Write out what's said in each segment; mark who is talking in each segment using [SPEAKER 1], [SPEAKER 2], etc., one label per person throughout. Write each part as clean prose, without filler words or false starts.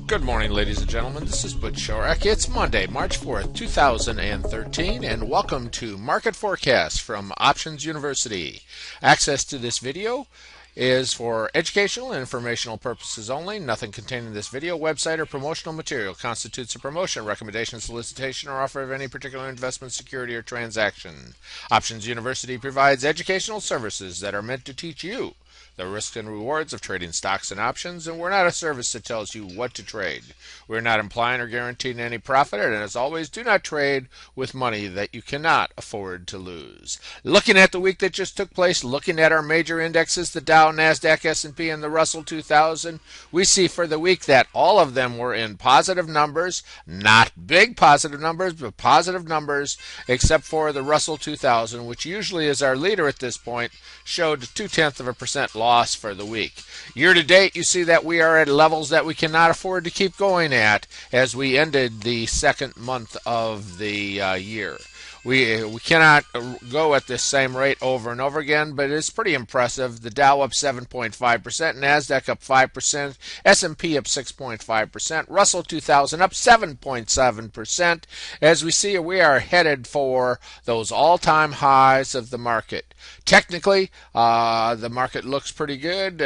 [SPEAKER 1] Good morning, ladies and gentlemen. This is Butch Shorak. It's Monday, March 4th, 2013, and welcome to Market Forecast from Options University. Access to this video is for educational and informational purposes only. Nothing contained in this video, website, or promotional material constitutes a promotion, recommendation, solicitation, or offer of any particular investment, security, or transaction. Options University provides educational services that are meant to teach you the risks and rewards of trading stocks and options, and we're not a service that tells you what to trade. We're not implying or guaranteeing any profit, and as always, do not trade with money that you cannot afford to lose. Looking at the week that just took place, looking at our major indexes, the Dow, NASDAQ, S&P, and the Russell 2000, we see for the week that all of them were in positive numbers, not big positive numbers, but positive numbers, except for the Russell 2000, which usually is our leader at this point, showed 0.2% loss for the week. Year to date, you see that we are at levels that we cannot afford to keep going at as we ended the second month of the year. We cannot go at this same rate over and over again, but it's pretty impressive. The Dow up 7.5%, NASDAQ up 5%, S&P up 6.5%, Russell 2000 up 7.7%. As we see, we are headed for those all-time highs of the market. Technically, the market looks pretty good.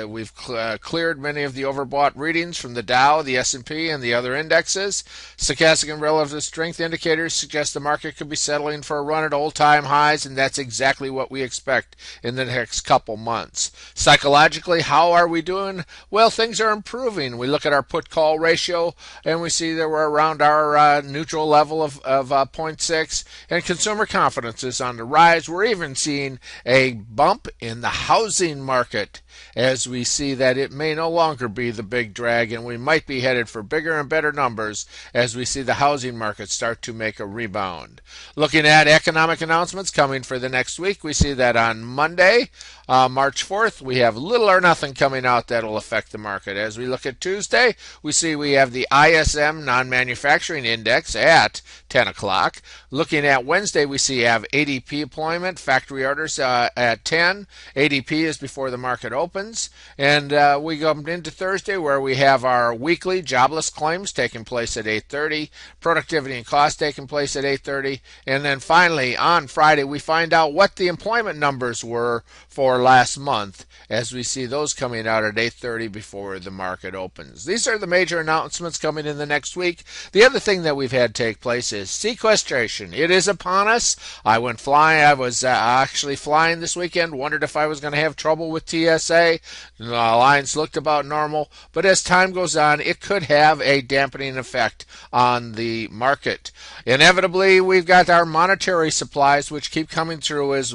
[SPEAKER 1] We've cleared many of the overbought readings from the Dow, the S&P, and the other indexes. Stochastic and relative strength indicators suggest the market could be settling for a run at all-time highs, and that's exactly what we expect in the next couple months. Psychologically, how are we doing? Well, things are improving. We look at our put-call ratio, and we see that we're around our neutral level of 0.6, and consumer confidence is on the rise. We're even seeing a bump in the housing market as we see that it may no longer be the big drag, and we might be headed for bigger and better numbers as we see the housing market start to make a rebound. Looking at economic announcements coming for the next week, we see that on Monday, March 4th, we have little or nothing coming out that will affect the market. As we look at Tuesday, we see we have the ISM non-manufacturing index at 10 o'clock. Looking at Wednesday, we see have ADP employment, factory orders at 10. ADP is before the market opens. And we go into Thursday where we have our weekly jobless claims taking place at 8:30, productivity and cost taking place at 8:30. And then finally, on Friday, we find out what the employment numbers were for last month as we see those coming out at 8:30 before the market opens. These are the major announcements coming in the next week. The other thing that we've had take place is sequestration. It is upon us. I went flying. I was actually flying this weekend, wondered if I was going to have trouble with TSA. The lines looked about normal, but as time goes on, it could have a dampening effect on the market. Inevitably, we've got our monetary supplies, which keep coming through as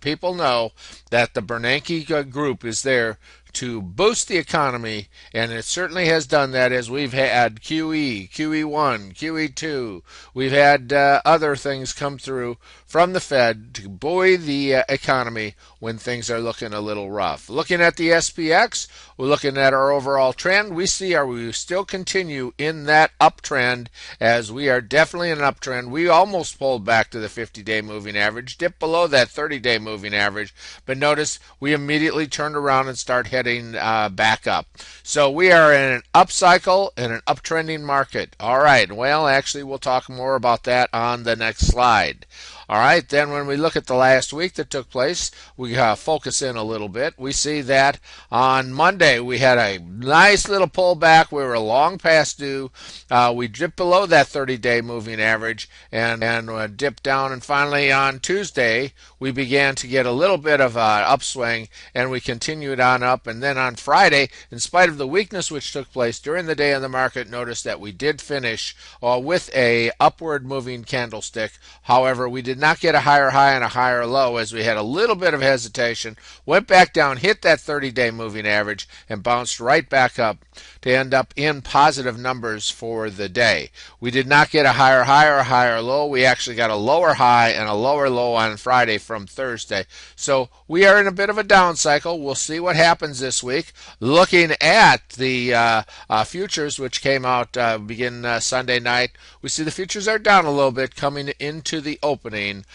[SPEAKER 1] people know that the Bernanke group is there to boost the economy, and it certainly has done that as we've had QE, QE1, QE2. We've had other things come through from the Fed to buoy the economy when things are looking a little rough. Looking at the SPX, we're looking at our overall trend. We see we still continue in that uptrend as we are definitely in an uptrend. We almost pulled back to the 50-day moving average, dipped below that 30-day moving average, but notice we immediately turned around and start heading back up. So we are in an upcycle and an uptrending market. All right, well, actually, we'll talk more about that on the next slide. All right, then when we look at the last week that took place, we focus in a little bit. We see that on Monday we had a nice little pullback. We were long past due. We dipped below that 30-day moving average and dipped down. And finally on Tuesday, we began to get a little bit of an upswing, and we continued on up. And then on Friday, in spite of the weakness which took place during the day in the market, notice that we did finish with a upward moving candlestick. However, we did not get a higher high and a higher low as we had a little bit of hesitation, went back down, hit that 30-day moving average, and bounced right back up to end up in positive numbers for the day. We did not get a higher high or a higher low. We actually got a lower high and a lower low on Friday from Thursday. So we are in a bit of a down cycle. We'll see what happens this week. Looking at the futures, which came out begin Sunday night, we see the futures are down a little bit coming into the opening. opening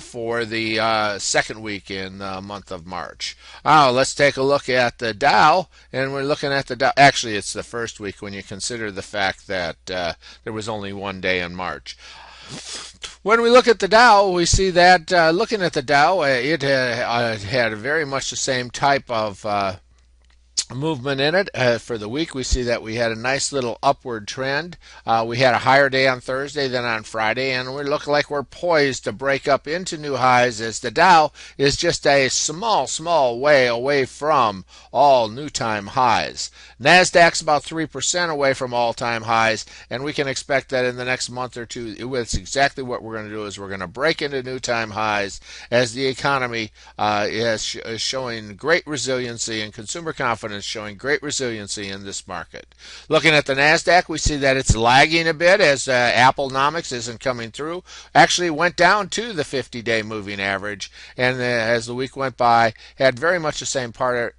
[SPEAKER 1] for the second week in the month of March. Let's take a look at the Dow, and we're looking at the Dow. Actually, it's the first week when you consider the fact that there was only one day in March. When we look at the Dow, we see that looking at the Dow, it had very much the same type of movement in it. For the week, we see that we had a nice little upward trend. We had a higher day on Thursday than on Friday, and we look like we're poised to break up into new highs, as the Dow is just a small way away from all new time highs. NASDAQ's about 3% away from all-time highs, and we can expect that in the next month or two. It's exactly what we're going to do, is we're going to break into new time highs as the economy is showing great resiliency, and consumer confidence showing great resiliency in this market. Looking at the NASDAQ, we see that it's lagging a bit as Applenomics isn't coming through. Actually went down to the 50-day moving average, and as the week went by, had very much the same pattern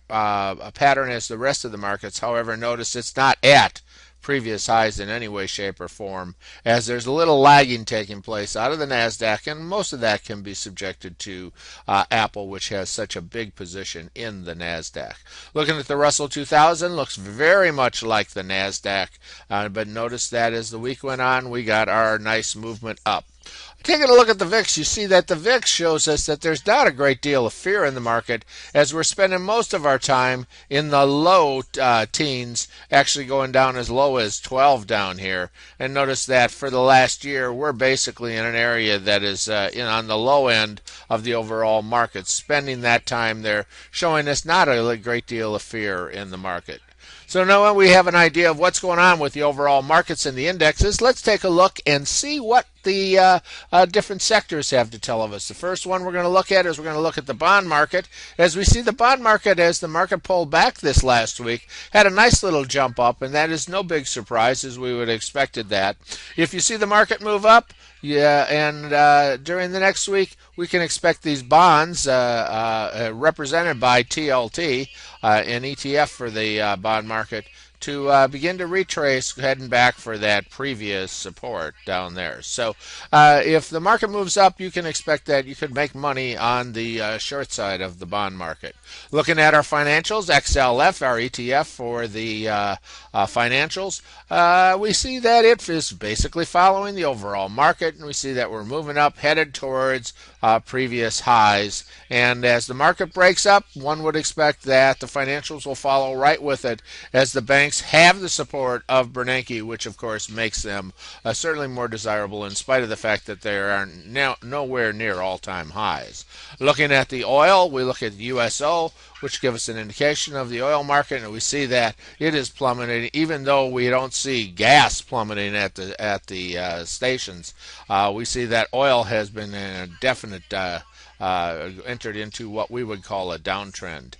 [SPEAKER 1] as the rest of the markets. However, notice it's not at previous highs in any way, shape, or form, as there's a little lagging taking place out of the NASDAQ, and most of that can be subjected to Apple, which has such a big position in the NASDAQ. Looking at the Russell 2000, looks very much like the NASDAQ, but notice that as the week went on, we got our nice movement up. Taking a look at the VIX, you see that the VIX shows us that there's not a great deal of fear in the market, as we're spending most of our time in the low teens, actually going down as low as 12 down here. And notice that for the last year, we're basically in an area that is on the low end of the overall market, spending that time there, showing us not a great deal of fear in the market. So now that we have an idea of what's going on with the overall markets and the indexes, let's take a look and see what the different sectors have to tell of us. The first one we're going to look at is we're going to look at the bond market. As we see the bond market, as the market pulled back this last week, had a nice little jump up, and that is no big surprise, as we would have expected that. If you see the market move up, and during the next week, we can expect these bonds represented by TLT, an ETF for the bond market, to begin to retrace, heading back for that previous support down there. So if the market moves up, you can expect that you could make money on the short side of the bond market. Looking at our financials, XLF, our ETF for the financials, we see that it is basically following the overall market, and we see that we're moving up, headed towards previous highs. And as the market breaks up, one would expect that the financials will follow right with it, as the banks have the support of Bernanke, which of course makes them certainly more desirable, in spite of the fact that they are now nowhere near all-time highs. Looking at the oil, we look at the USO, which gives us an indication of the oil market, and we see that it is plummeting, even though we don't see gas plummeting at the stations. We see that oil has been in a definite entered into what we would call a downtrend.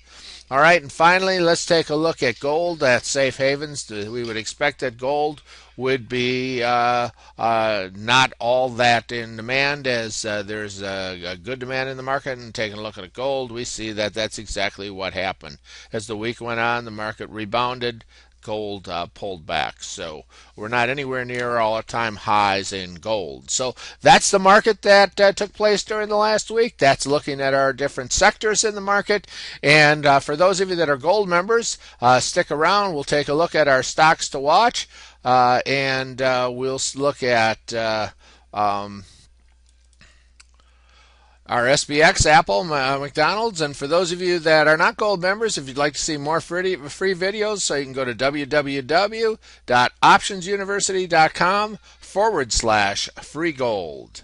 [SPEAKER 1] All right, and finally, let's take a look at gold at safe havens. We would expect that gold would be not all that in demand, as there's a good demand in the market. And taking a look at gold, we see that that's exactly what happened. As the week went on, the market rebounded, gold pulled back. So we're not anywhere near all-time highs in gold. So that's the market that took place during the last week. That's looking at our different sectors in the market. And for those of you that are gold members, stick around. We'll take a look at our stocks to watch, and we'll look at our SPX, Apple, McDonald's. And for those of you that are not gold members, if you'd like to see more free videos, so you can go to www.optionsuniversity.com/free-gold.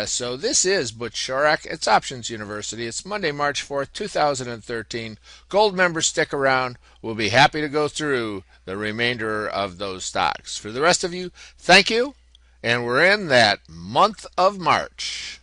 [SPEAKER 1] So this is Butch Shorak. It's Options University. It's Monday, March 4th, 2013. Gold members, stick around. We'll be happy to go through the remainder of those stocks. For the rest of you, thank you. And we're in that month of March.